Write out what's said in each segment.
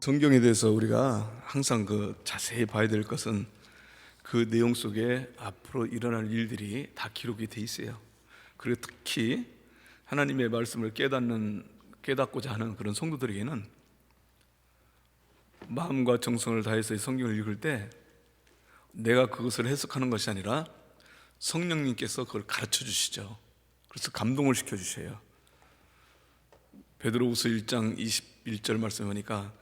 성경에 대해서 우리가 항상 자세히 봐야 될 것은 그 내용 속에 앞으로 일어날 일들이 다 기록이 돼 있어요. 그리고 특히 하나님의 말씀을 깨닫고자 하는 그런 성도들에게는 마음과 정성을 다해서 이 성경을 읽을 때 내가 그것을 해석하는 것이 아니라 성령님께서 그걸 가르쳐 주시죠. 그래서 감동을 시켜 주셔요. 베드로후서 1장 21절 말씀을 보니까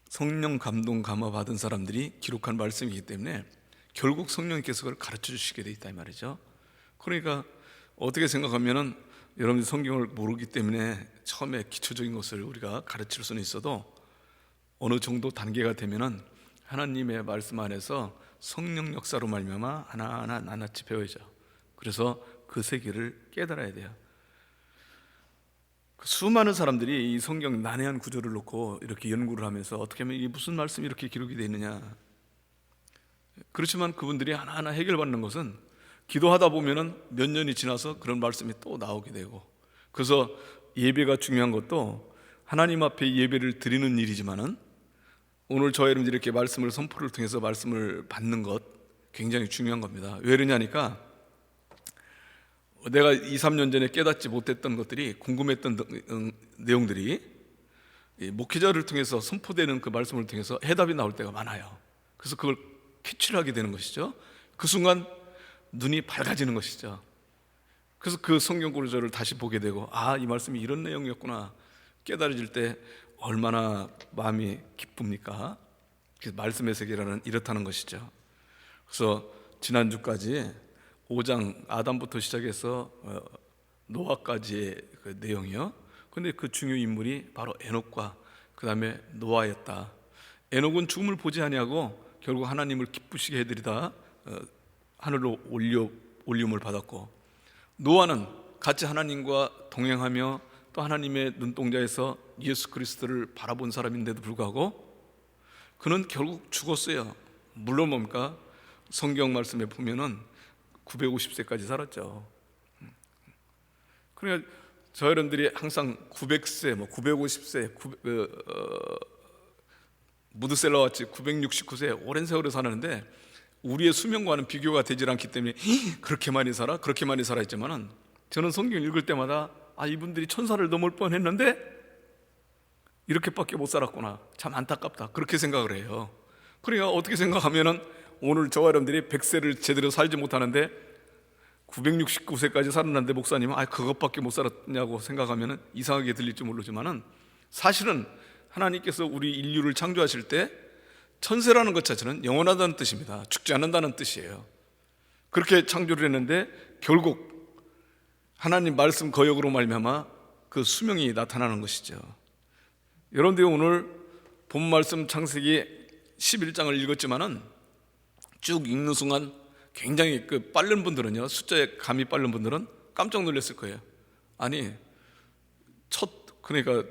성령 감동 감화 받은 사람들이 기록한 말씀이기 때문에 결국 성령님께서 그걸 가르쳐 주시게 돼 있다 이 말이죠. 그러니까 어떻게 생각하면은 여러분들 성경을 모르기 때문에 처음에 기초적인 것을 우리가 가르칠 수는 있어도 어느 정도 단계가 되면은 하나님의 말씀 안에서 성령 역사로 말미암아 하나하나 낱낱이 배워야죠. 그래서 그 세계를 깨달아야 돼요. 수많은 사람들이 이 성경 난해한 구조를 놓고 이렇게 연구를 하면서 어떻게 하면 이게 무슨 말씀이 이렇게 기록이 되어 있느냐. 그렇지만 그분들이 하나하나 해결받는 것은 기도하다 보면은 몇 년이 지나서 그런 말씀이 또 나오게 되고, 그래서 예배가 중요한 것도 하나님 앞에 예배를 드리는 일이지만은 오늘 저와 여러분들이 이렇게 말씀을 선포를 통해서 말씀을 받는 것 굉장히 중요한 겁니다. 왜 그러냐니까 내가 2, 3년 전에 깨닫지 못했던 것들이, 궁금했던 내용들이 목회자를 통해서 선포되는 그 말씀을 통해서 해답이 나올 때가 많아요. 그래서 그걸 캐치를 하게 되는 것이죠. 그 순간 눈이 밝아지는 것이죠. 그래서 그 성경 구절을 다시 보게 되고, 아, 이 말씀이 이런 내용이었구나 깨달아질 때 얼마나 마음이 기쁩니까? 말씀의 세계라는 이렇다는 것이죠. 그래서 지난주까지 5장 아담부터 시작해서 노아까지의 그 내용이요. 근데 그 중요 인물이 바로 에녹과 그 다음에 노아였다. 에녹은 죽음을 보지 아니하고 결국 하나님을 기쁘시게 해드리다 하늘로 올림을 받았고, 노아는 같이 하나님과 동행하며 또 하나님의 눈동자에서 예수 그리스도를 바라본 사람인데도 불구하고 그는 결국 죽었어요. 물론 뭡니까? 성경 말씀에 보면은 950세까지 살았죠. 그러니까 저 여러분들이 항상 900세, 950세, 무드셀러 같이 969세 오랜 세월을 사는데 우리의 수명과는 비교가 되질 않기 때문에 그렇게 많이 살아? 그렇게 많이 살아 했지만은 저는 성경 읽을 때마다 이분들이 천사를 넘을 뻔했는데 이렇게밖에 못 살았구나. 참 안타깝다. 그렇게 생각을 해요. 그러니까 어떻게 생각하면은 오늘 저와 여러분들이 100세를 제대로 살지 못하는데 969세까지 살았는데 목사님은 그것밖에 못 살았냐고 생각하면 이상하게 들릴지 모르지만은 사실은 하나님께서 우리 인류를 창조하실 때 천세라는 것 자체는 영원하다는 뜻입니다. 죽지 않는다는 뜻이에요. 그렇게 창조를 했는데 결국 하나님 말씀 거역으로 말미암아 그 수명이 나타나는 것이죠. 여러분들이 오늘 본 말씀 창세기 11장을 읽었지만은 쭉 읽는 순간 굉장히 빠른 분들은요, 숫자에 감이 빠른 분들은 깜짝 놀랐을 거예요. 아니, 그러니까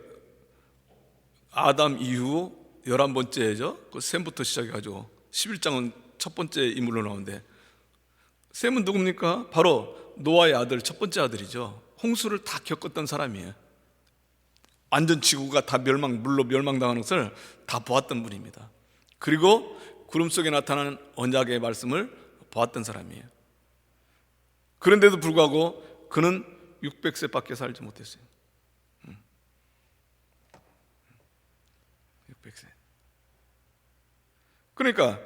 아담 이후 11번째죠. 그 셈부터 시작해가지고 11장은 첫 번째 인물로 나오는데, 셈은 누굽니까? 바로 노아의 아들, 첫 번째 아들이죠. 홍수를 다 겪었던 사람이에요. 완전 지구가 다 물로 멸망당하는 것을 다 보았던 분입니다. 그리고 구름 속에 나타나는 언약의 말씀을 보았던 사람이에요. 그런데도 불구하고 그는 600세밖에 살지 못했어요. 600세. 그러니까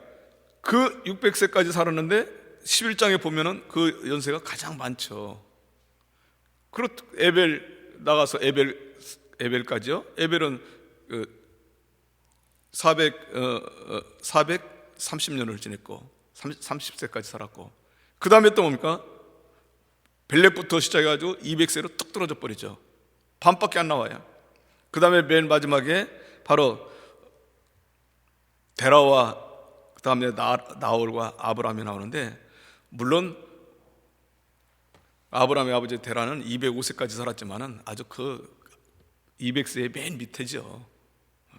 그 600세까지 살았는데 11장에 보면은 그 연세가 가장 많죠. 에벨 나가서 에벨까지요. 에벨은 430년을 지냈고 30세까지 살았고, 그 다음에 또 뭡니까? 벨렉부터 시작해가지고 200세로 뚝 떨어져 버리죠. 반밖에 안 나와요. 그 다음에 맨 마지막에 바로 데라와 그 다음에 나홀과 아브라함이 나오는데, 물론 아브라함의 아버지 데라는 205세까지 살았지만은 아주 그 200세의 맨 밑에죠.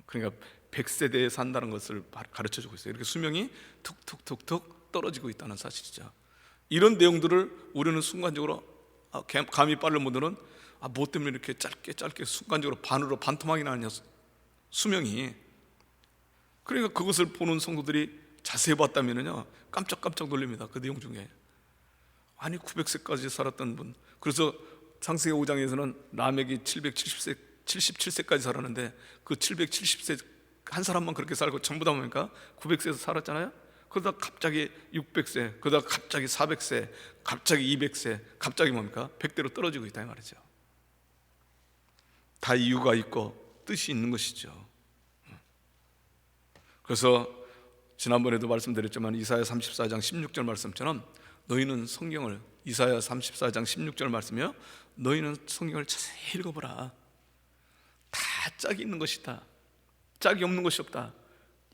그러니까 100세대에 산다는 것을 가르쳐주고 있어요. 이렇게 수명이 툭툭툭툭 떨어지고 있다는 사실이죠. 이런 내용들을 우리는 순간적으로 감이 빠른 분들은 뭐 때문에 이렇게 짧게 순간적으로 반토막이 나느냐, 수명이 그러니까 그것을 보는 성도들이 자세히 봤다면요 깜짝깜짝 놀랍니다. 그 내용 중에 아니 900세까지 살았던 분, 그래서 창세기 5장에서는 라멕이 77세까지 살았는데 그 770세 한 사람만 그렇게 살고 전부 다 뭡니까? 900세에서 살았잖아요. 그러다 갑자기 600세, 그러다 갑자기 400세, 갑자기 200세, 갑자기 뭡니까? 100대로 떨어지고 있다 이 말이죠. 다 이유가 있고 뜻이 있는 것이죠. 그래서 지난번에도 말씀드렸지만 이사야 34장 16절 말씀처럼 너희는 성경을, 이사야 34장 16절 말씀이요, 너희는 성경을 자세히 읽어보라. 다 짝이 있는 것이다, 짝이 없는 것이 없다.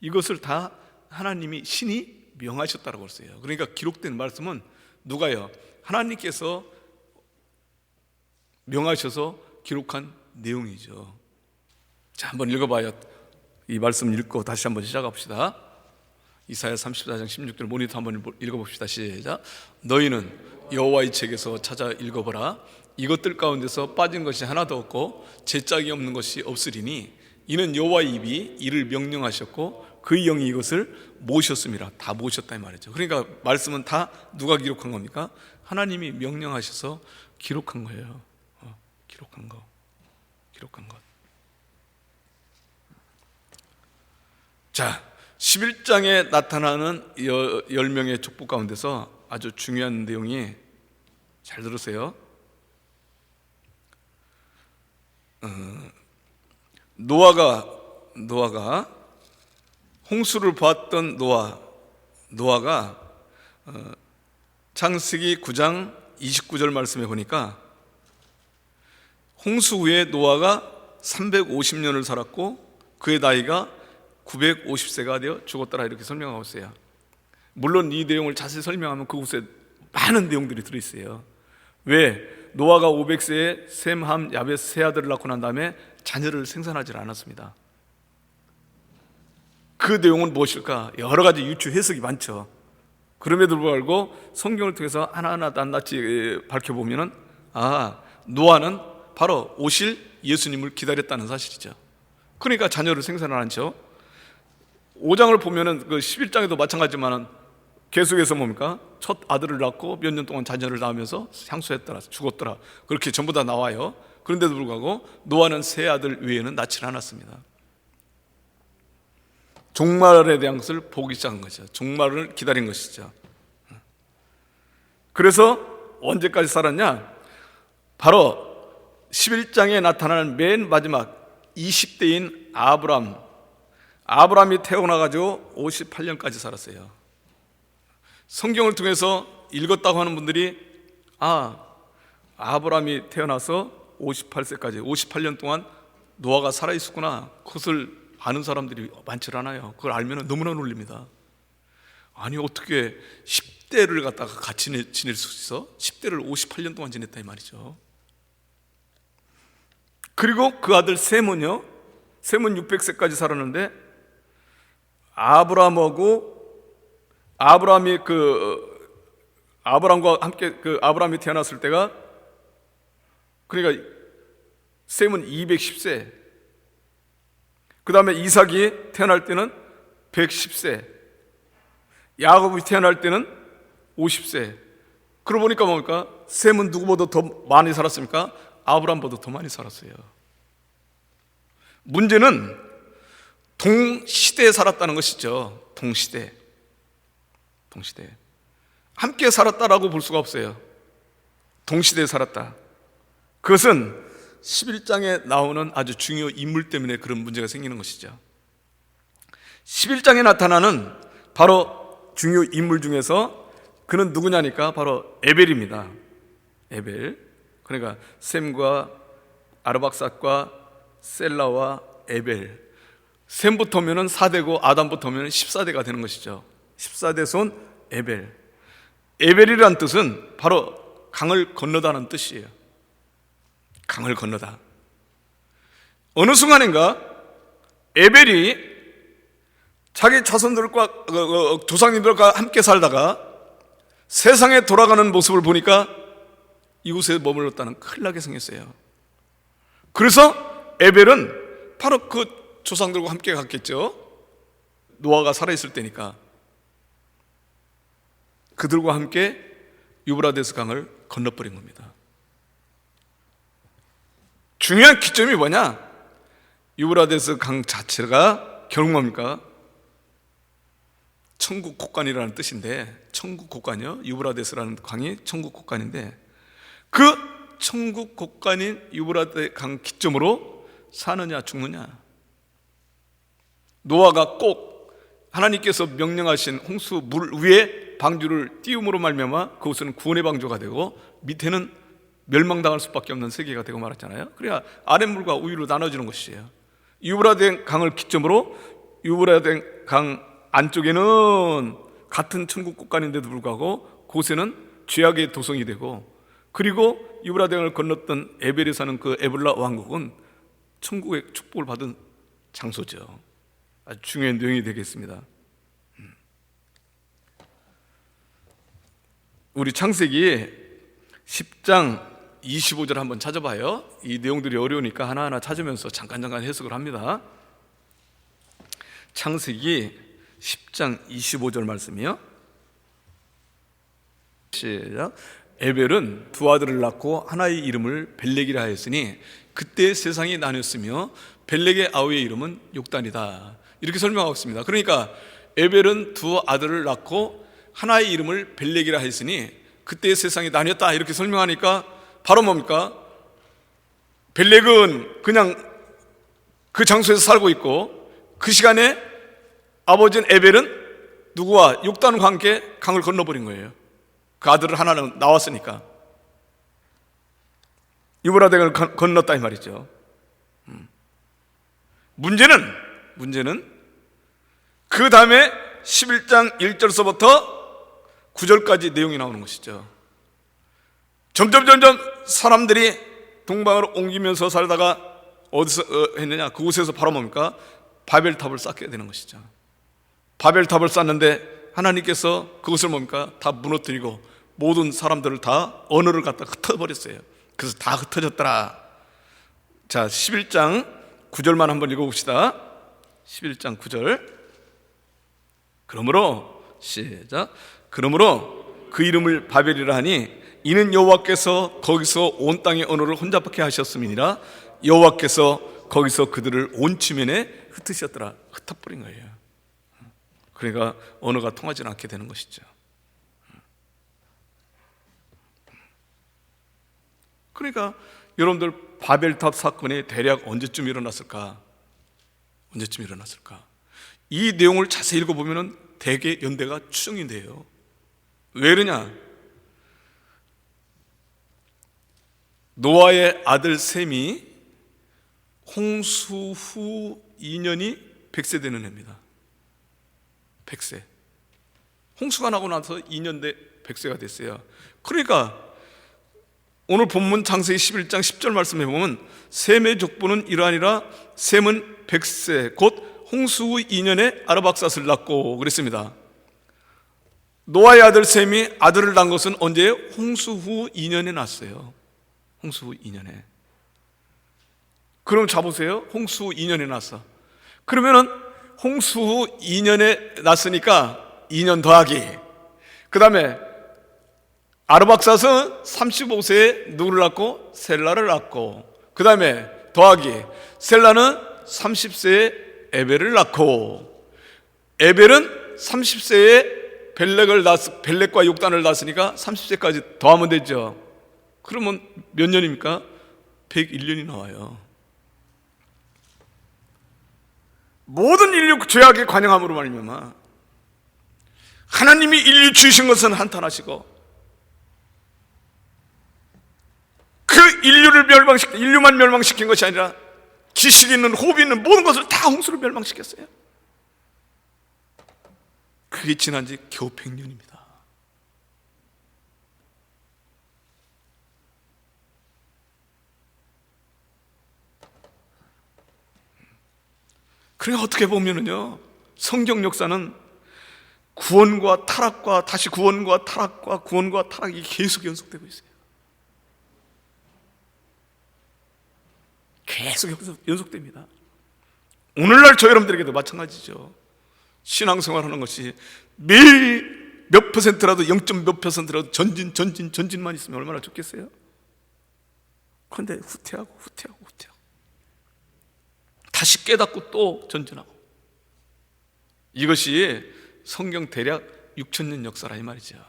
이것을 다 하나님이 신이 명하셨다라고 했어요. 그러니까 기록된 말씀은 누가요? 하나님께서 명하셔서 기록한 내용이죠. 자, 한번 읽어봐요. 이 말씀 읽고 다시 한번 시작합시다. 이사야 34장 16절 모니터 한번 읽어봅시다. 시작. 너희는 여호와의 책에서 찾아 읽어보라. 이것들 가운데서 빠진 것이 하나도 없고 제 짝이 없는 것이 없으리니 이는 여호와의 입이 이를 명령하셨고 그의 영이 이것을 모셨음이라. 다 모셨다 이 말이죠. 그러니까 말씀은 다 누가 기록한 겁니까? 하나님이 명령하셔서 기록한 거예요. 기록한 것. 자, 11장에 나타나는 10명의 족보 가운데서 아주 중요한 내용이, 잘 들으세요. 노아가 홍수를 보았던 노아가 창세기 9장 29절 말씀에 보니까 홍수 후에 노아가 350년을 살았고 그의 나이가 950세가 되어 죽었더라, 이렇게 설명하고 있어요. 물론 이 내용을 자세히 설명하면 그곳에 많은 내용들이 들어있어요. 왜? 노아가 500세에 셈, 함, 야벳 세 아들을 낳고 난 다음에 자녀를 생산하지 않았습니다. 그 내용은 무엇일까? 여러 가지 유추 해석이 많죠. 그럼에도 불구하고 성경을 통해서 하나하나 낱낱이 밝혀보면 노아는 바로 오실 예수님을 기다렸다는 사실이죠. 그러니까 자녀를 생산을 않죠. 5장을 보면은 그 11장에도 마찬가지지만 계속해서 뭡니까? 첫 아들을 낳고 몇 년 동안 자녀를 낳으면서 향수했더라, 죽었더라, 그렇게 전부 다 나와요. 그런데도 불구하고 노아는 세 아들 외에는 낳지를 않았습니다. 종말에 대한 것을 보기 시작한 거죠. 종말을 기다린 것이죠. 그래서 언제까지 살았냐? 바로 11장에 나타나는 맨 마지막 20대인 아브라함이 태어나가지고 58년까지 살았어요. 성경을 통해서 읽었다고 하는 분들이 아브라함이 태어나서 58세까지 58년 동안 노아가 살아있었구나, 그것을 아는 사람들이 많지 않아요. 그걸 알면 너무나 놀랍니다. 아니 어떻게 10대를 갖다가 같이 지낼 수 있어? 10대를 58년 동안 지냈다 이 말이죠. 그리고 그 아들 셈은 600세까지 살았는데 아브라함과 함께 아브라함이 태어났을 때가, 그러니까 셈은 210세, 그 다음에 이삭이 태어날 때는 110세, 야곱이 태어날 때는 50세. 그러고 보니까 뭡니까? 셈은 누구보다 더 많이 살았습니까? 아브라함보다 더 많이 살았어요. 문제는 동시대에 살았다는 것이죠. 동시대. 함께 살았다라고 볼 수가 없어요. 동시대에 살았다. 그것은 11장에 나오는 아주 중요 인물 때문에 그런 문제가 생기는 것이죠. 11장에 나타나는 바로 중요 인물 중에서 그는 누구냐니까 바로 에벨입니다. 에벨. 그러니까 셈과 아르박삿과 셀라와 에벨. 셈부터면 4대고 아담부터면 14대가 되는 것이죠. 14대 손 에벨. 에벨이라는 뜻은 바로 강을 건너다는 뜻이에요. 강을 건너다. 어느 순간인가 에벨이 자기 자손들과 조상님들과 함께 살다가 세상에 돌아가는 모습을 보니까 이곳에 머물렀다는 큰일 나게 생겼어요. 그래서 에벨은 바로 그 조상들과 함께 갔겠죠. 노아가 살아있을 때니까 그들과 함께 유브라데스 강을 건너버린 겁니다. 중요한 기점이 뭐냐? 유브라데스 강 자체가 결국 뭡니까? 천국 곳간이라는 뜻인데, 천국 곳간이요, 유브라데스라는 강이 천국 곳간인데, 그 천국 곳간인 유브라데 강 기점으로 사느냐 죽느냐. 노아가 꼭 하나님께서 명령하신 홍수 물 위에 방주를 띄움으로 말미암아 그곳은 구원의 방주가 되고 밑에는 멸망당할 수밖에 없는 세계가 되고 말았잖아요. 그래야 아랫물과 우유로 나눠지는 것이에요. 유브라데 강을 기점으로 유브라데 강 안쪽에는 같은 천국 곳간인데도 불구하고 그곳에는 죄악의 도성이 되고, 그리고 유브라데 강을 건넜던 에벨에 사는 그 에볼라 왕국은 천국의 축복을 받은 장소죠. 아주 중요한 내용이 되겠습니다. 우리 창세기 10장 25절 한번 찾아봐요. 이 내용들이 어려우니까 하나하나 찾으면서 잠깐 해석을 합니다. 창세기 10장 25절 말씀이요. 시작. 에벨은 두 아들을 낳고 하나의 이름을 벨렉이라 하였으니 그때 세상이 나뉘었으며 벨렉의 아우의 이름은 욕단이다. 이렇게 설명하고 있습니다. 그러니까 에벨은 두 아들을 낳고 하나의 이름을 벨렉이라 했으니 그때 세상이 나뉘었다, 이렇게 설명하니까 바로 뭡니까? 벨렉은 그냥 그 장소에서 살고 있고, 그 시간에 아버지인 에벨은 누구와 욕단과 함께 강을 건너버린 거예요. 그 아들을 하나는 나왔으니까 유브라데강을 건넜다 이 말이죠. 문제는 그 다음에 11장 1절서부터 9절까지 내용이 나오는 것이죠. 점점 사람들이 동방으로 옮기면서 살다가 어디서 했느냐? 그곳에서 바로 뭡니까? 바벨탑을 쌓게 되는 것이죠. 바벨탑을 쌓는데 하나님께서 그것을 뭡니까? 다 무너뜨리고 모든 사람들을 다 언어를 갖다 흩어버렸어요. 그래서 다 흩어졌더라. 자, 11장 9절만 한번 읽어봅시다. 11장 9절. 그러므로 시작. 그러므로 그 이름을 바벨이라 하니 이는 여호와께서 거기서 온 땅의 언어를 혼잡하게 하셨음이니라. 여호와께서 거기서 그들을 온 지면에 흩으셨더라. 흩어버린 거예요. 그러니까 언어가 통하지 않게 되는 것이죠. 그러니까 여러분들 바벨탑 사건이 대략 언제쯤 일어났을까? 이 내용을 자세히 읽어보면 대개 연대가 추정이 돼요. 왜 그러냐? 노아의 아들 셈이 홍수 후 2년이 100세 되는 해입니다. 100세. 홍수가 나고 나서 2년 돼 100세가 됐어요. 그러니까 오늘 본문 창세기 11장 10절 말씀해 보면 셈의 족보는 이러하니라. 셈은 100세 곧 홍수 후 2년에 아르박삿을 낳고 그랬습니다. 노아의 아들 셈이 아들을 낳은 것은 언제? 홍수 후 2년에 낳았어요. 홍수 후 2년에. 그럼 잡으세요. 홍수 후 2년에 낳았어. 그러면은 홍수 후 2년에 낳았으니까 2년 더하기, 그 다음에 아르박삿은 35세에 누구를 낳고? 셀라를 낳고, 그 다음에 더하기, 셀라는 30세에 에벨을 낳고, 에벨은 30세에 벨렉과 욕단을 낳았으니까 30세까지 더하면 되죠. 그러면 몇 년입니까? 101년이 나와요. 모든 인류 죄악에 관영함으로 말미암아 하나님이 인류 주신 것은 한탄하시고 그 인류만 멸망시킨 것이 아니라 지식 있는 호흡 있는 모든 것을 다 홍수로 멸망시켰어요. 그게 지난 지 겨우 100년입니다. 그러니까 어떻게 보면은요, 성경 역사는 구원과 타락과 다시 구원과 타락과 구원과 타락이 계속 연속되고 있어요. 계속 연속됩니다. 오늘날 저 여러분들에게도 마찬가지죠. 신앙생활하는 것이 매일 몇 퍼센트라도 0. 몇 퍼센트라도 전진만 있으면 얼마나 좋겠어요? 그런데 후퇴하고 다시 깨닫고 또 전진하고, 이것이 성경 대략 6,000년 역사라 이 말이죠.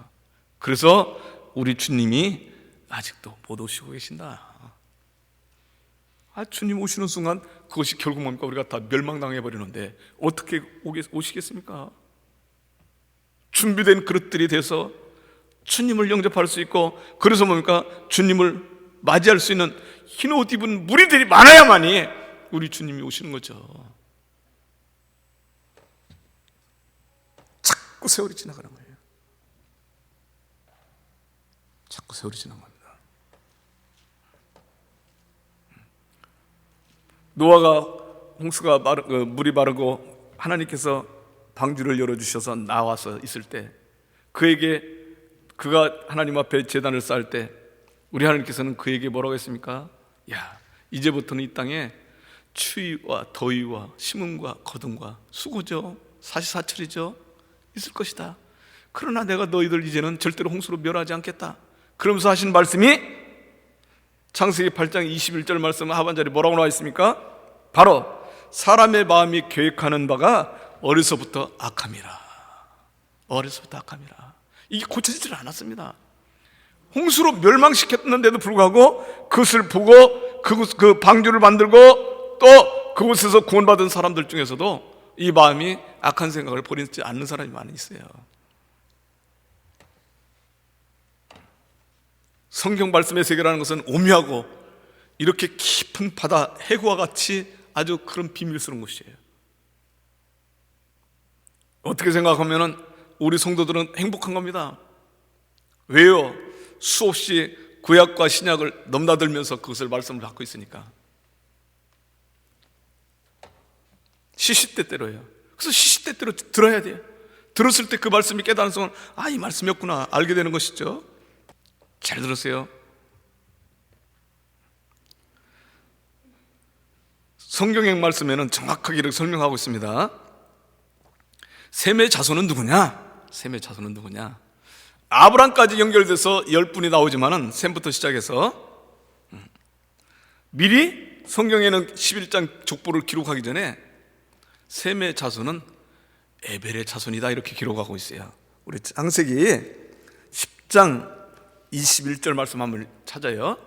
그래서 우리 주님이 아직도 못 오시고 계신다. 주님 오시는 순간 그것이 결국 뭡니까? 우리가 다 멸망당해 버리는데 어떻게 오시겠습니까? 준비된 그릇들이 돼서 주님을 영접할 수 있고, 그래서 뭡니까? 주님을 맞이할 수 있는 흰 옷 입은 무리들이 많아야만이 우리 주님이 오시는 거죠. 자꾸 세월이 지나가는 거예요. 자꾸 세월이 지나갑니다. 노아가 홍수가 물이 마르고 하나님께서 방주를 열어주셔서 나와서 있을 때, 그가 하나님 앞에 제단을 쌓을 때 우리 하나님께서는 그에게 뭐라고 했습니까? 야, 이제부터는 이 땅에 추위와 더위와 심음과 거둠과 수고죠, 사시사철이죠, 있을 것이다. 그러나 내가 너희들 이제는 절대로 홍수로 멸하지 않겠다. 그러면서 하신 말씀이 창세기 8장 21절 말씀 하반절에 뭐라고 나와 있습니까? 바로 사람의 마음이 계획하는 바가 어려서부터 악함이라. 어려서부터 악함이라. 이게 고쳐지질 않았습니다. 홍수로 멸망시켰는데도 불구하고 그것을 보고 그 방주를 만들고 또 그곳에서 구원받은 사람들 중에서도 이 마음이 악한 생각을 버리지 않는 사람이 많이 있어요. 성경 말씀의 세계라는 것은 오묘하고 이렇게 깊은 바다 해구와 같이 아주 그런 비밀스러운 것이에요. 어떻게 생각하면 우리 성도들은 행복한 겁니다. 왜요? 수없이 구약과 신약을 넘나들면서 그것을 말씀을 받고 있으니까. 시시때때로요. 그래서 시시때때로 들어야 돼요. 들었을 때 그 말씀이 깨달은 순간 이 말씀이었구나 알게 되는 것이죠. 잘 들으세요. 성경의 말씀에는 정확하게 이렇게 설명하고 있습니다. 셈의 자손은 누구냐? 셈의 자손은 누구냐? 아브람까지 연결돼서 10분이 나오지만은 셈부터 시작해서 미리 성경에는 11장 족보를 기록하기 전에 셈의 자손은 에벨의 자손이다 이렇게 기록하고 있어요. 우리 창세기 10장 21절 말씀 한번 찾아요.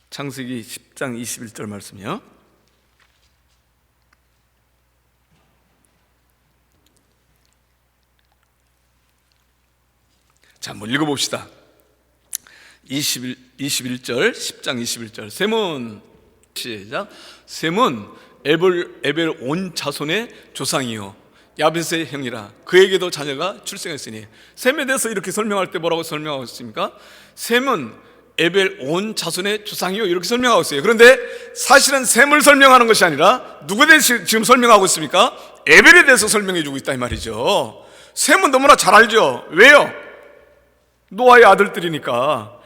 창세기 10장 21절 말씀이요. 자, 한번 읽어봅시다. 21절 10장 21절. 셈은 시작. 셈은 에벨 온 자손의 조상이요 야벳의 형이라. 그에게도 자녀가 출생했으니. 셈에 대해서 이렇게 설명할 때 뭐라고 설명하고 있습니까? 셈은 에벨 온 자손의 조상이요 이렇게 설명하고 있어요. 그런데 사실은 셈을 설명하는 것이 아니라 누구에 대해서 지금 설명하고 있습니까? 에벨에 대해서 설명해 주고 있다 이 말이죠. 셈은 너무나 잘 알죠. 왜요? 노아의 아들들이니까.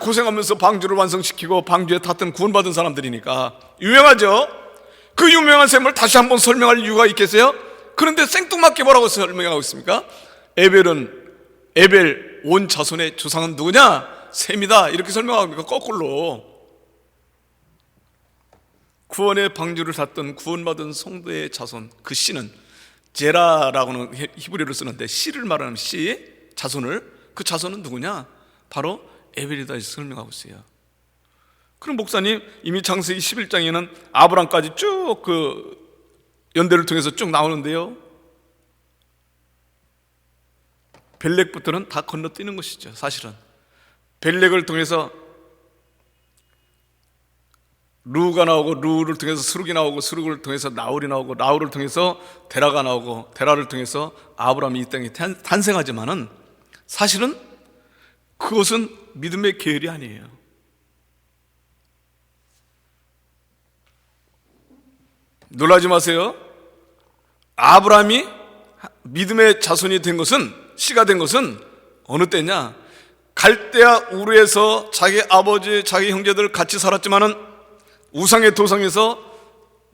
고생하면서 방주를 완성시키고 방주에 탔던 구원받은 사람들이니까 유명하죠. 그 유명한 셈을 다시 한번 설명할 이유가 있겠어요? 그런데 생뚱맞게 뭐라고 설명하고 있습니까? 에벨 온 자손의 조상은 누구냐? 셈이다 이렇게 설명합니까? 거꾸로. 구원의 방주를 탔던 구원받은 성도의 자손, 그 씨는 제라라고는 히브리어를 쓰는데 씨를 말하는 씨, 자손을, 그 자손은 누구냐? 바로 에벨이다 이렇게 설명하고 있어요. 그럼 목사님, 이미 창세기 11장에는 아브람까지 쭉 그 연대를 통해서 쭉 나오는데요, 벨렉부터는 다 건너뛰는 것이죠. 사실은 벨렉을 통해서 루가 나오고, 루를 통해서 스룩이 나오고, 스룩을 통해서 나홀이 나오고, 나홀을 통해서 데라가 나오고, 데라를 통해서 아브람이 이 땅에 탄생하지만은 사실은 그것은 믿음의 계열이 아니에요. 놀라지 마세요. 아브람이 믿음의 자손이 된 것은, 씨가 된 것은 어느 때냐? 갈대아 우르에서 자기 아버지, 자기 형제들 같이 살았지만은 우상의 도성에서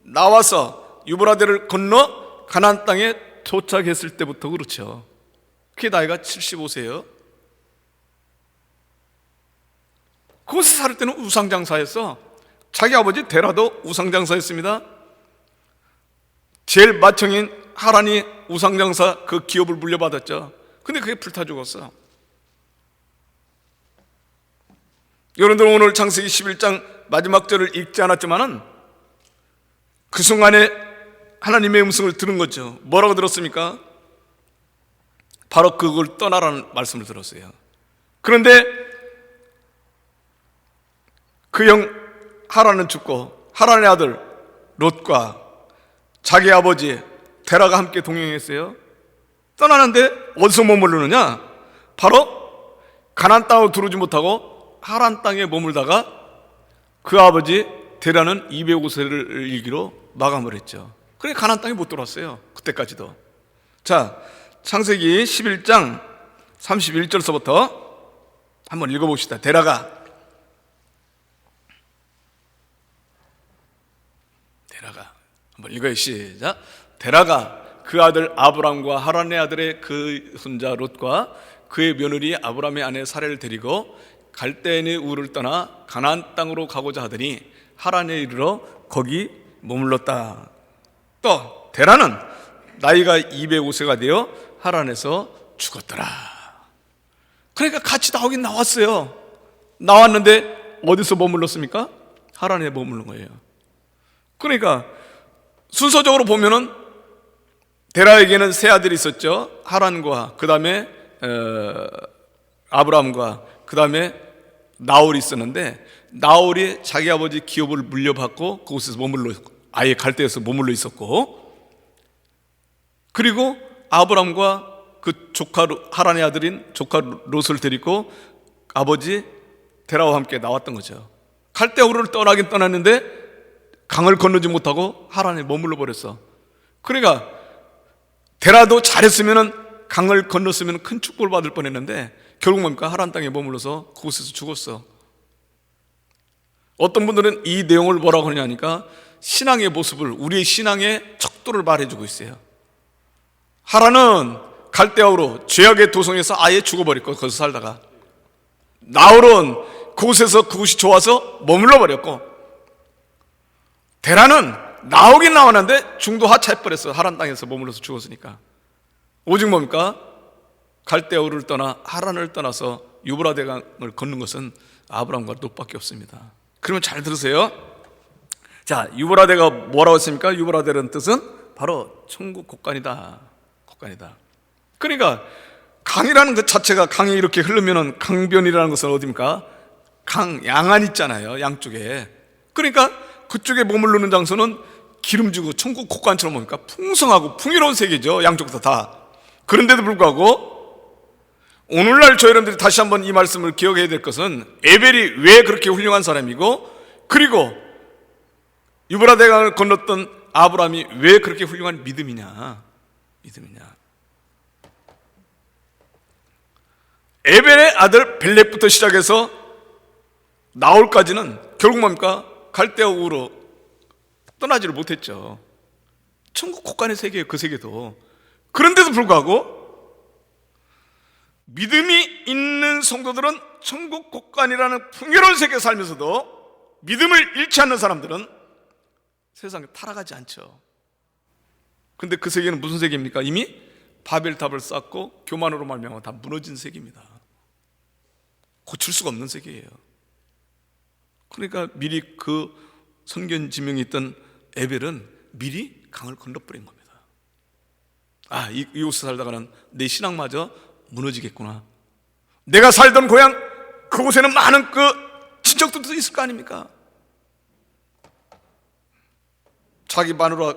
나와서 유브라데를 건너 가나안 땅에 도착했을 때부터 그렇죠. 그게 나이가 75세예요. 그곳에 살 때는 우상장사였어. 자기 아버지 데라도 우상장사였습니다. 제일 맏형인 하란이 우상장사 그 기업을 물려받았죠. 근데 그게 불타 죽었어. 여러분들 오늘 창세기 11장 마지막 절을 읽지 않았지만은 그 순간에 하나님의 음성을 들은 거죠. 뭐라고 들었습니까? 바로 그걸 떠나라는 말씀을 들었어요. 그런데 그 형 하란은 죽고 하란의 아들 롯과 자기 아버지 데라가 함께 동행했어요. 떠나는데 어디서 머무르느냐? 바로 가나안 땅으로 들어오지 못하고 하란 땅에 머물다가 그 아버지 데라는 205세를 일기로 마감을 했죠. 그래 가나안 땅에 못 들어왔어요. 그때까지도. 자, 창세기 11장 31절서부터 한번 읽어봅시다. 데라가 한번 읽어요. 시작. 데라가 그 아들 아브람과 하란의 아들의 그 손자 롯과 그의 며느리 아브람의 아내 사레를 데리고 갈대인의 우를 떠나 가나안 땅으로 가고자 하더니 하란에 이르러 거기 머물렀다. 또 데라는 나이가 205세가 되어 하란에서 죽었더라. 그러니까 같이 나오긴 나왔어요. 나왔는데 어디서 머물렀습니까? 하란에 머무른 거예요. 그러니까 순서적으로 보면은 데라에게는 세 아들이 있었죠. 하란과 그 다음에 아브람과 그 다음에 나홀이 있었는데 나홀이 자기 아버지 기업을 물려받고 그곳에서 머물러 아예 갈대에서 머물러 있었고, 그리고 아브람과 그 조카 하란의 아들인 조카 롯을 데리고 아버지 데라와 함께 나왔던 거죠. 갈대 우르를 떠나긴 떠났는데 강을 건너지 못하고 하란에 머물러 버렸어. 그러니까 데라도 잘했으면은 강을 건넜으면 큰 축복을 받을 뻔했는데 결국 뭡니까? 하란 땅에 머물러서 그곳에서 죽었어. 어떤 분들은 이 내용을 뭐라고 하냐니까 신앙의 모습을, 우리의 신앙의 척도를 말해주고 있어요. 하란은 갈대아우로 죄악의 도성에서 아예 죽어버렸고 거기서 살다가, 나홀은 그곳에서 그곳이 좋아서 머물러 버렸고, 데라는 나오긴 나왔는데 중도 하차해버렸어. 하란 땅에서 머물러서 죽었으니까. 오직 뭡니까? 갈대아우를 떠나 하란을 떠나서 유브라데강을 걷는 것은 아브람과 롯밖에 없습니다. 그러면 잘 들으세요. 자, 유브라데가 뭐라고 했습니까? 유브라데라는 뜻은 바로 천국 곳간이다. 곳간이다. 그러니까 강이라는 것 자체가, 강이 이렇게 흐르면은 강변이라는 것은 어디입니까? 강, 양안 있잖아요. 양쪽에. 그러니까 그쪽에 머무르는 장소는 기름지고 천국 곳간처럼 뭡니까? 풍성하고 풍요로운 세계죠. 양쪽에서 다. 그런데도 불구하고 오늘날 저 여러분들이 다시 한번 이 말씀을 기억해야 될 것은 에벨이 왜 그렇게 훌륭한 사람이고, 그리고 유브라데강을 건넜던 아브람이 왜 그렇게 훌륭한 믿음이냐. 에벨의 아들 벨렉부터 시작해서 나홀까지는 결국 뭡니까? 갈대아 우로 떠나지를 못했죠. 천국 곳간의 세계예요. 그 세계도. 그런데도 불구하고 믿음이 있는 성도들은 천국 곳간이라는 풍요로운 세계에 살면서도 믿음을 잃지 않는 사람들은 세상에 타락하지 않죠. 그런데 그 세계는 무슨 세계입니까? 이미 바벨탑을 쌓고 교만으로 말미암아 다 무너진 세계입니다. 고칠 수가 없는 세계예요. 그러니까 미리 그 선견지명이 있던 에벨은 미리 강을 건너버린 겁니다. 아, 이곳에 살다가는 내 신앙마저 무너지겠구나. 내가 살던 고향 그곳에는 많은 그 친척들도 있을 거 아닙니까? 자기 마누라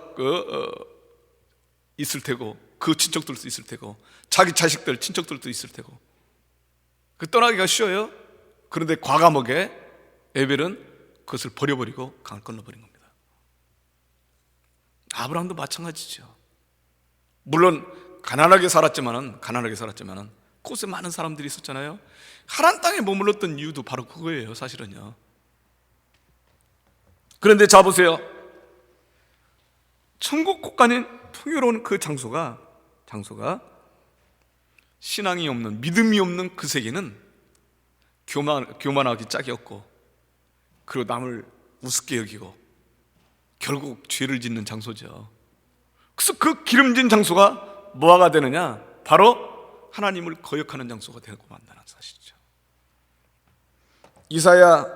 있을 테고, 그 친척들도 있을 테고, 자기 자식들 친척들도 있을 테고, 그 떠나기가 쉬워요. 그런데 과감하게 에벨은 그것을 버려버리고 강을 건너버린 겁니다. 아브라함도 마찬가지죠. 물론 가난하게 살았지만은 그곳에 많은 사람들이 있었잖아요. 하란 땅에 머물렀던 이유도 바로 그거예요, 사실은요. 그런데 자 보세요. 천국 곳간인 풍요로운 그 장소가 신앙이 없는, 믿음이 없는 그 세계는 교만하기 짝이 없고, 그리고 남을 우습게 여기고 결국 죄를 짓는 장소죠. 그래서 그 기름진 장소가 뭐가 되느냐? 바로 하나님을 거역하는 장소가 되고 만다는 사실이죠. 이사야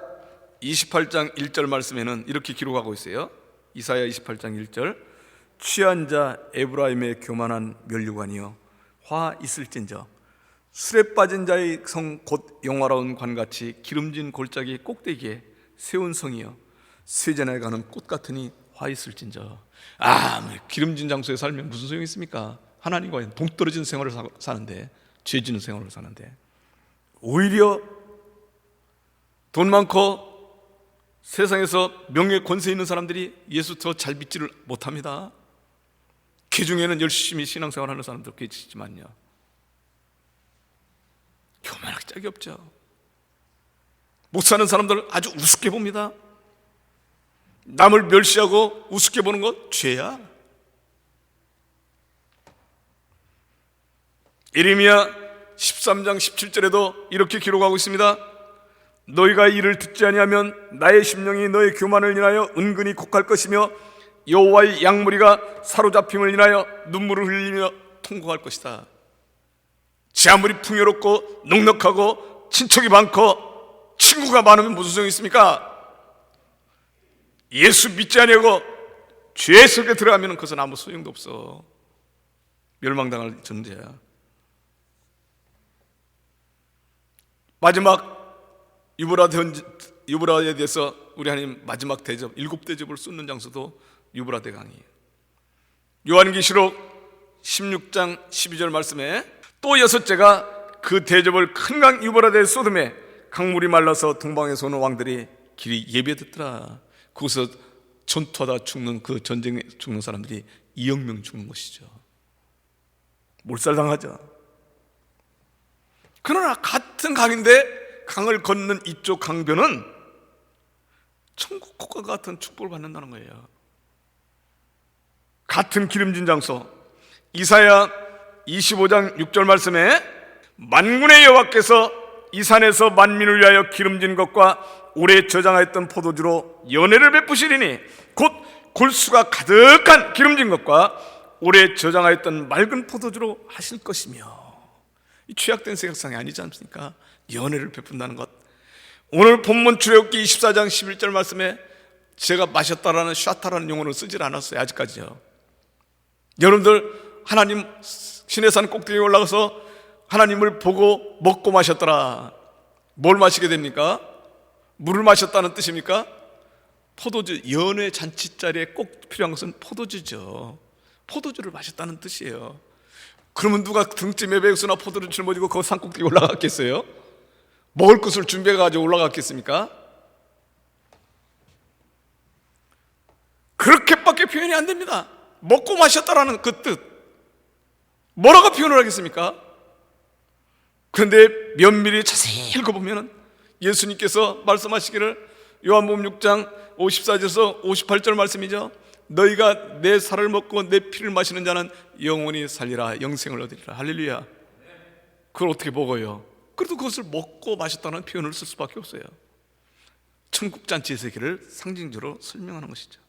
28장 1절 말씀에는 이렇게 기록하고 있어요. 이사야 28장 1절, 취한 자 에브라임의 교만한 면류관이여 화 있을진저, 술에 빠진 자의 성 곧 영화로운 관같이 기름진 골짜기 꼭대기에 세운 성이여 세전에 가는 꽃 같으니 화 있을진저. 기름진 장소에 살면 무슨 소용이 있습니까? 하나님과 동떨어진 생활을 사는데, 죄 짓는 생활을 사는데, 오히려 돈 많고 세상에서 명예 권세 있는 사람들이 예수 더 잘 믿지를 못합니다. 그 중에는 열심히 신앙생활하는 사람들 계시지만요, 교만할 짝이 없죠. 못 사는 사람들 아주 우습게 봅니다. 남을 멸시하고 우습게 보는 건 죄야. 예레미야 13장 17절에도 이렇게 기록하고 있습니다. 너희가 이를 듣지 아니하면 나의 심령이 너의 교만을 인하여 은근히 곡할 것이며 여호와의 양무리가 사로잡힘을 인하여 눈물을 흘리며 통곡할 것이다. 제 아무리 풍요롭고 넉넉하고 친척이 많고 친구가 많으면 무슨 소용이 있습니까? 예수 믿지 아니하고 죄 속에 들어가면 그것은 아무 소용도 없어. 멸망당할 존재야. 마지막 유브라데에 대해서 우리 하나님 마지막 대접, 7대접을 쏟는 장소도 유브라데 강이에요. 요한계시록 16장 12절 말씀에 또 6째가 그 대접을 큰 강 유브라데에 쏟음에 강물이 말라서 동방에서 오는 왕들이 길이 예배듣더라. 거기서 전투하다 죽는, 그 전쟁에 죽는 사람들이 2억 명 죽는 것이죠. 몰살당하죠. 그러나 같은 강인데 강을 건넌 이쪽 강변은 천국 국가 같은 축복을 받는다는 거예요. 같은 기름진 장소, 이사야 25장 6절 말씀에 만군의 여호와께서 이 산에서 만민을 위하여 기름진 것과 오래 저장하였던 포도주로 연회를 베푸시리니 곧 골수가 가득한 기름진 것과 오래 저장하였던 맑은 포도주로 하실 것이며. 이 취약된 생각상이 아니지 않습니까? 연회를 베푼다는 것. 오늘 본문 출애굽기 24장 11절 말씀에 제가 마셨다라는 샤타라는 용어를 쓰질 않았어요. 아직까지요. 여러분들 하나님 시내산 꼭대기에 올라가서 하나님을 보고 먹고 마셨더라. 뭘 마시게 됩니까? 물을 마셨다는 뜻입니까? 포도주, 연회 잔치 자리에 꼭 필요한 것은 포도주죠. 포도주를 마셨다는 뜻이에요. 그러면 누가 등짐에 배수나 포도주를 짊어지고 그 산 꼭대기에 올라갔겠어요? 먹을 것을 준비해가지고 올라갔겠습니까? 그렇게밖에 표현이 안 됩니다. 먹고 마셨다라는 그 뜻, 뭐라고 표현을 하겠습니까? 그런데 면밀히 자세히 읽어보면 예수님께서 말씀하시기를, 요한복음 6장 54절에서 58절 말씀이죠. 너희가 내 살을 먹고 내 피를 마시는 자는 영원히 살리라, 영생을 얻으리라. 할렐루야. 그걸 어떻게 먹어요? 그래도 그것을 먹고 마셨다는 표현을 쓸 수밖에 없어요. 천국잔치의 세계를 상징적으로 설명하는 것이죠.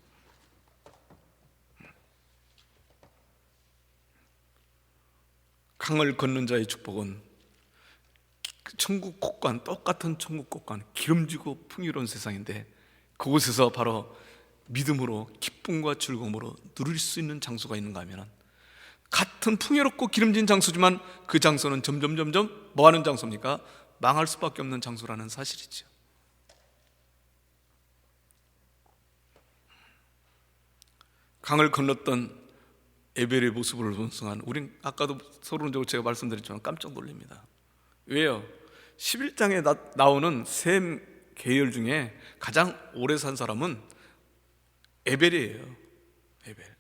강을 걷는 자의 축복은 천국 곳간, 똑같은 천국 곳간, 기름지고 풍요로운 세상인데, 그곳에서 바로 믿음으로 기쁨과 즐거움으로 누릴 수 있는 장소가 있는가 하면, 같은 풍요롭고 기름진 장소지만 그 장소는 점점 뭐하는 장소입니까? 망할 수밖에 없는 장소라는 사실이죠. 강을 건넜던 에벨의 모습을 본 순간 우린 아까도 서론적으로 제가 말씀드렸지만 깜짝 놀랍니다. 왜요? 11장에 나오는 셈 계열 중에 가장 오래 산 사람은 에벨이에요. 에벨.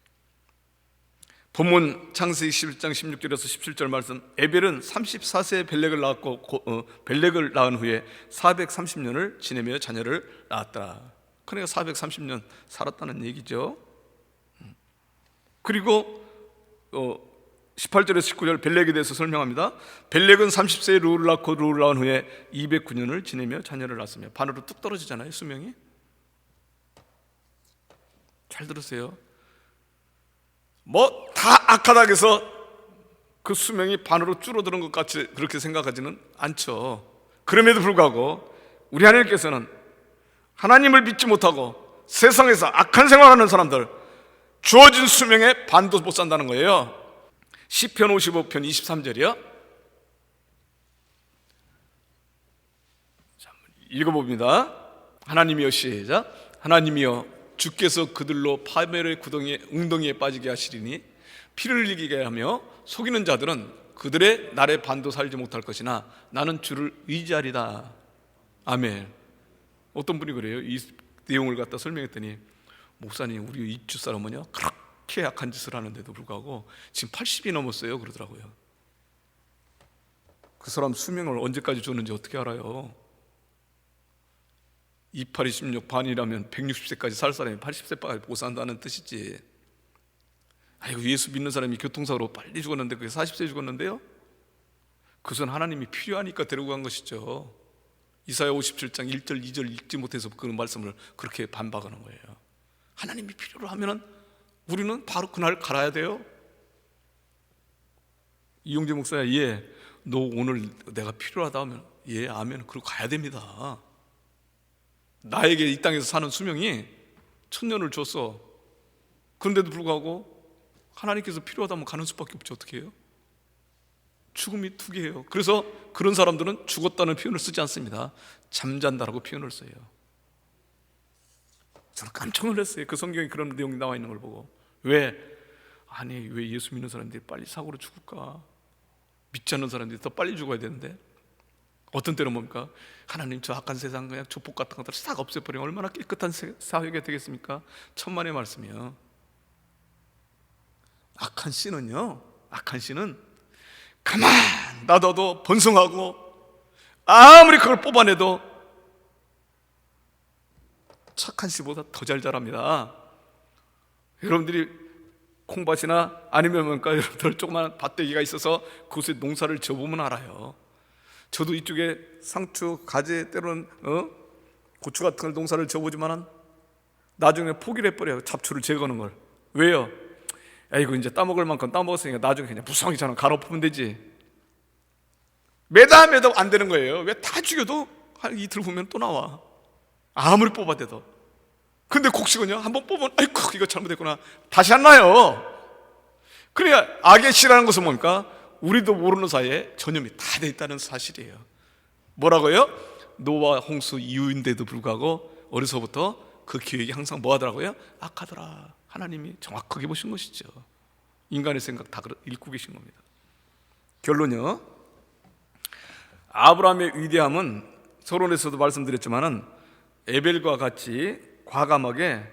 본문 창세기 11장 16절에서 17절 말씀, 에벨은 34세에 벨렉을 낳았고 벨렉을 낳은 후에 430년을 지내며 자녀를 낳았다. 그러니까 430년 살았다는 얘기죠. 그리고 18절에서 19절 벨렉에 대해서 설명합니다. 벨렉은 30세에 르우를 낳고 르우를 낳은 후에 209년을 지내며 자녀를 낳았으며. 반으로 뚝 떨어지잖아요, 수명이. 잘 들으세요. 뭐 다 악하다고 해서 그 수명이 반으로 줄어드는 것 같이 그렇게 생각하지는 않죠. 그럼에도 불구하고 우리 하나님께서는 하나님을 믿지 못하고 세상에서 악한 생활하는 사람들 주어진 수명의 반도 못 산다는 거예요. 시편 55편 23절이요. 읽어봅니다. 하나님이여, 시작. 하나님이여, 주께서 그들로 파멸의 웅덩이에 빠지게 하시리니 피를 흘리게 하며 속이는 자들은 그들의 날에 반도 살지 못할 것이나 나는 주를 의지하리다. 아멘. 어떤 분이 그래요? 이 내용을 갖다 설명했더니, 목사님, 우리 이주 사람은요 그렇게 약한 짓을 하는데도 불구하고 지금 80이 넘었어요 그러더라고요. 그 사람 수명을 언제까지 줬는지 어떻게 알아요? 28, 26 반이라면 160세까지 살 사람이 80세까지 못 산다는 뜻이지. 아이고, 예수 믿는 사람이 교통사고로 빨리 죽었는데 그게 40세에 죽었는데요? 그것은 하나님이 필요하니까 데리고 간 것이죠. 이사야 57장 1절 2절 읽지 못해서 그 말씀을 그렇게 반박하는 거예요. 하나님이 필요로 하면은 우리는 바로 그날 갈아야 돼요. 이용재 목사야, 예, 너 오늘 내가 필요하다 하면 예, 아멘, 그러고 가야 됩니다. 나에게 이 땅에서 사는 수명이 1000년을 줬어. 그런데도 불구하고 하나님께서 필요하다면 가는 수밖에 없죠. 어떻게 해요? 죽음이 투기해요. 그래서 그런 사람들은 죽었다는 표현을 쓰지 않습니다. 잠잔다라고 표현을 써요. 저는 깜짝 놀랐어요. 그 성경에 그런 내용이 나와 있는 걸 보고. 왜 예수 믿는 사람들이 빨리 사고로 죽을까? 믿지 않는 사람들이 더 빨리 죽어야 되는데. 어떤 때는 뭡니까? 하나님, 저 악한 세상 그냥 조폭 같은 것들 싹 없애버리면 얼마나 깨끗한 사회가 되겠습니까? 천만의 말씀이요. 악한 씨는 가만 놔둬도 번성하고 아무리 그걸 뽑아내도 착한 씨보다 더 잘 자랍니다. 여러분들이 콩밭이나 아니면 뭔가 여러분들 조그만 밭대기가 있어서 그곳에 농사를 지어보면 알아요. 저도 이쪽에 상추, 가지, 때로는 고추 같은 걸 농사를 지어보지만은 나중에 포기를 해버려요. 잡초를 제거하는 걸. 왜요? 이거 이제 따먹을 만큼 따먹었으니까 나중에 그냥 무성하게 갈아엎으면 되지. 매다 안 되는 거예요. 왜? 다 죽여도 한 이틀 후면 또 나와. 아무리 뽑아대도. 근데 곡식은요, 한번 뽑으면 아이고 이거 잘못했구나, 다시 안 나요. 그러니까 악의 씨라는 것은 뭡니까? 우리도 모르는 사이에 전염이 다 돼 있다는 사실이에요. 뭐라고요? 노아 홍수 이후인데도 불구하고 어려서부터 그 기획이 항상 뭐 하더라고요? 악하더라. 하나님이 정확하게 보신 것이죠. 인간의 생각 다 읽고 계신 겁니다. 결론요, 아브라함의 위대함은 서론에서도 말씀드렸지만은 에벨과 같이 과감하게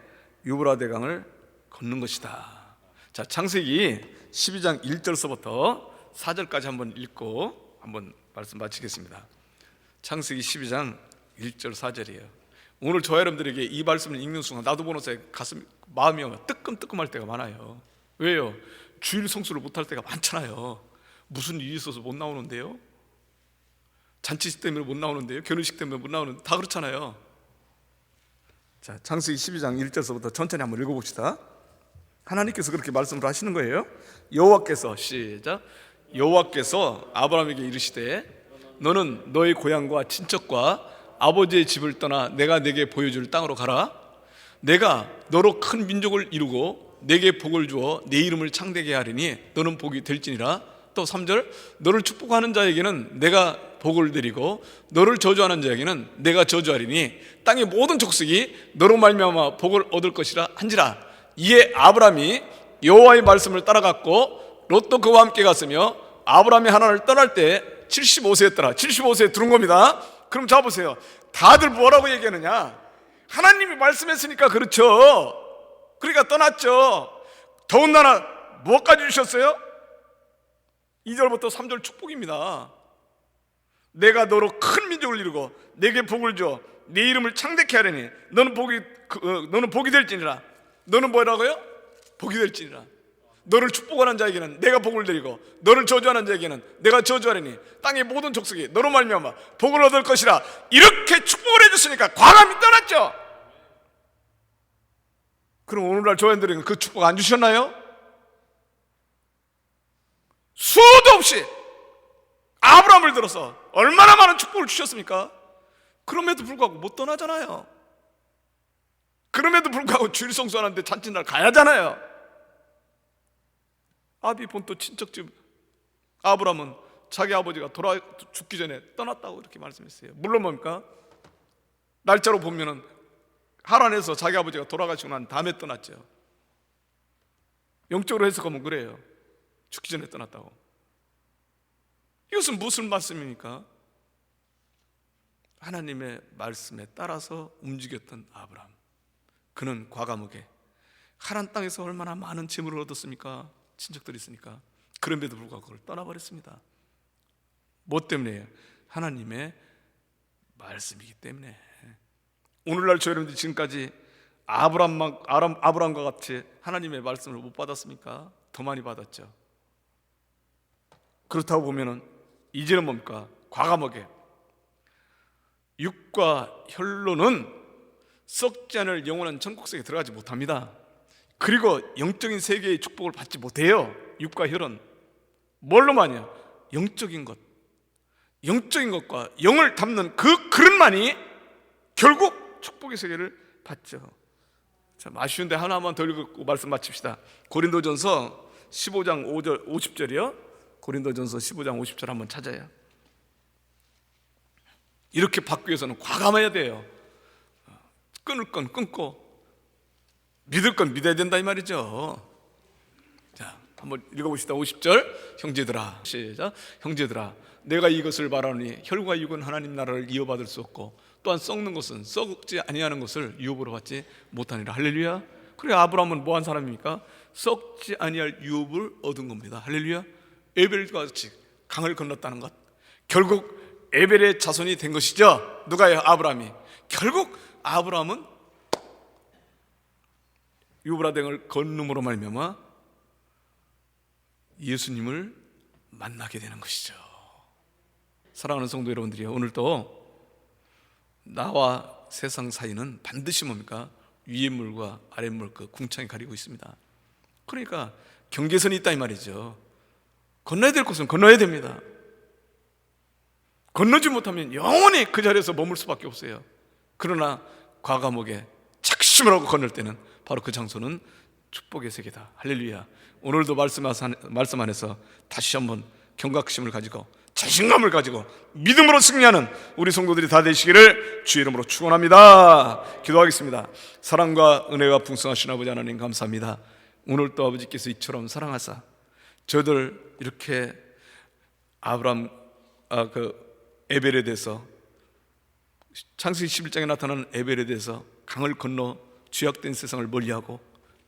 유브라 대강을 걷는 것이다. 자, 창세기 12장 1절서부터 4절까지 한번 읽고 한번 말씀 마치겠습니다. 창세기 12장 1절 4절이에요. 오늘 저 여러분들에게 이 말씀을 읽는 순간 나도 보면서 마음이 뜨끔뜨끔할 때가 많아요. 왜요? 주일 성수를 못할 때가 많잖아요. 무슨 일이 있어서 못 나오는데요? 잔치식 때문에 못 나오는데요? 결혼식 때문에 못 나오는데 다 그렇잖아요. 자, 창세기 12장 1절서부터 천천히 한번 읽어봅시다. 하나님께서 그렇게 말씀을 하시는 거예요. 여호와께서, 시작, 여호와께서 아브라함에게 이르시되 너는 너의 고향과 친척과 아버지의 집을 떠나 내가 내게 보여줄 땅으로 가라. 내가 너로 큰 민족을 이루고 내게 복을 주어 내 이름을 창대게 하리니 너는 복이 될지니라. 또 3절, 너를 축복하는 자에게는 내가 복을 드리고 너를 저주하는 자에게는 내가 저주하리니 땅의 모든 족속이 너로 말미암아 복을 얻을 것이라 한지라. 이에 아브라함이 여호와의 말씀을 따라갔고 롯도 그와 함께 갔으며 아브라함이 하나님을 떠날 때 75세였더라. 75세에 들은 겁니다. 그럼 자 보세요. 다들 뭐라고 얘기하느냐? 하나님이 말씀했으니까 그렇죠. 그러니까 떠났죠. 더군다나 무엇까지 주셨어요? 2절부터 3절 축복입니다. 내가 너로 큰 민족을 이루고 내게 복을 줘 내 이름을 창대케 하려니 너는 복이 될지니라. 너는 뭐라고요? 복이 될지니라. 너를 축복하는 자에게는 내가 복을 드리고 너를 저주하는 자에게는 내가 저주하리니 땅의 모든 족속이 너로 말미암아 복을 얻을 것이라. 이렇게 축복을 해줬으니까 과감히 떠났죠. 그럼 오늘날 조연들에게 그 축복 안 주셨나요? 수도 없이 아브라함을 들어서 얼마나 많은 축복을 주셨습니까? 그럼에도 불구하고 못 떠나잖아요. 그럼에도 불구하고 주일 성수하는데 잔칫날 가야 하잖아요. 아비 본토 친척집 아브라함은 자기 아버지가 죽기 전에 떠났다고 이렇게 말씀했어요. 물론 뭡니까? 날짜로 보면은 하란에서 자기 아버지가 돌아가시고 난 다음에 떠났죠. 영적으로 해석하면 그래요. 죽기 전에 떠났다고. 이것은 무슨 말씀입니까? 하나님의 말씀에 따라서 움직였던 아브라함. 그는 과감하게 하란 땅에서 얼마나 많은 재물을 얻었습니까? 친척들이 있으니까. 그럼에도 불구하고 그걸 떠나버렸습니다. 뭐 때문에요? 하나님의 말씀이기 때문에. 오늘날 저 여러분들이 지금까지 아브라함과 같이 하나님의 말씀을 못 받았습니까? 더 많이 받았죠. 그렇다고 보면은 이제는 뭡니까? 과감하게 육과 혈로는 썩지 않을 영원한 천국 속에 들어가지 못합니다. 그리고 영적인 세계의 축복을 받지 못해요. 육과 혈은 뭘로만이야? 영적인 것과 영을 담는 그 그릇만이 결국 축복의 세계를 받죠. 참 아쉬운데 하나만 더 읽고 말씀 마칩시다. 고린도전서 15장 5절 50절이요. 고린도전서 15장 50절 한번 찾아요. 이렇게 받기 위해서는 과감해야 돼요. 끊을 건 끊고 믿을 건 믿어야 된다 이 말이죠. 자, 한번 읽어봅시다. 50절. 형제들아, 시작. 형제들아, 내가 이것을 말하노니 혈과 육은 하나님 나라를 이어받을 수 없고 또한 썩는 것은 썩지 아니하는 것을 유업으로 받지 못하니라. 할렐루야. 그래, 아브라함은 뭐한 사람입니까? 썩지 아니할 유업을 얻은 겁니다. 할렐루야. 에벨과 같이 강을 건넜다는 것, 결국 에벨의 자손이 된 것이죠. 누가요? 아브라함이. 결국 아브라함은 유브라댕을 건눔으로 말미암아 예수님을 만나게 되는 것이죠. 사랑하는 성도 여러분들이요, 오늘도 나와 세상 사이는 반드시 뭡니까? 위의 물과 아래 물, 그 궁창이 가리고 있습니다. 그러니까 경계선이 있다 이 말이죠. 건너야 될 곳은 건너야 됩니다. 건너지 못하면 영원히 그 자리에서 머물 수밖에 없어요. 그러나 과감하게 작심을 하고 건널 때는 바로 그 장소는 축복의 세계다. 할렐루야. 오늘도 말씀 안에서 다시 한번 경각심을 가지고 자신감을 가지고 믿음으로 승리하는 우리 성도들이 다 되시기를 주의 이름으로 축원합니다. 기도하겠습니다. 사랑과 은혜가 풍성하신 아버지 하나님 감사합니다. 오늘도 아버지께서 이처럼 사랑하사 저들 이렇게 아브라함 에벨에 대해서 창세기 11장에 나타나는 에벨에 대해서 강을 건너 죄악된 세상을 멀리하고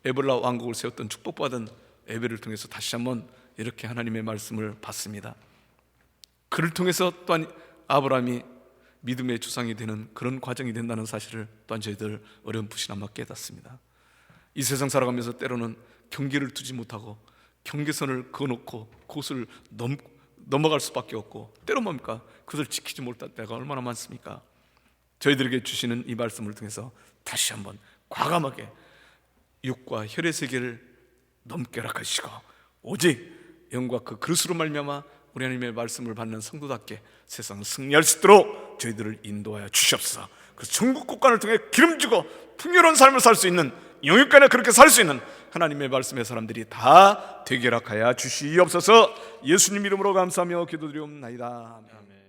에볼라 왕국을 세웠던 축복받은 에벨을 통해서 다시 한번 이렇게 하나님의 말씀을 받습니다. 그를 통해서 또한 아브라함이 믿음의 조상이 되는 그런 과정이 된다는 사실을 또한 저희들 어렴풋이나마 깨닫습니다. 이 세상 살아가면서 때로는 경계를 두지 못하고 경계선을 그어놓고 그것을 넘어갈 수밖에 없고, 때로 뭡니까? 그것을 지키지 못할 때가 얼마나 많습니까? 저희들에게 주시는 이 말씀을 통해서 다시 한번 과감하게 육과 혈의 세계를 넘게 허락하시고 오직 영과 그 그릇으로 말미암아 우리 하나님의 말씀을 받는 성도답게 세상을 승리할 수 있도록 저희들을 인도하여 주시옵소서. 그래서 천국 국간을 통해 기름지고 풍요로운 삶을 살 수 있는, 영육간에 그렇게 살 수 있는 하나님의 말씀의 사람들이 다 되게 허락하여 주시옵소서. 예수님 이름으로 감사하며 기도드리옵나이다. 아멘.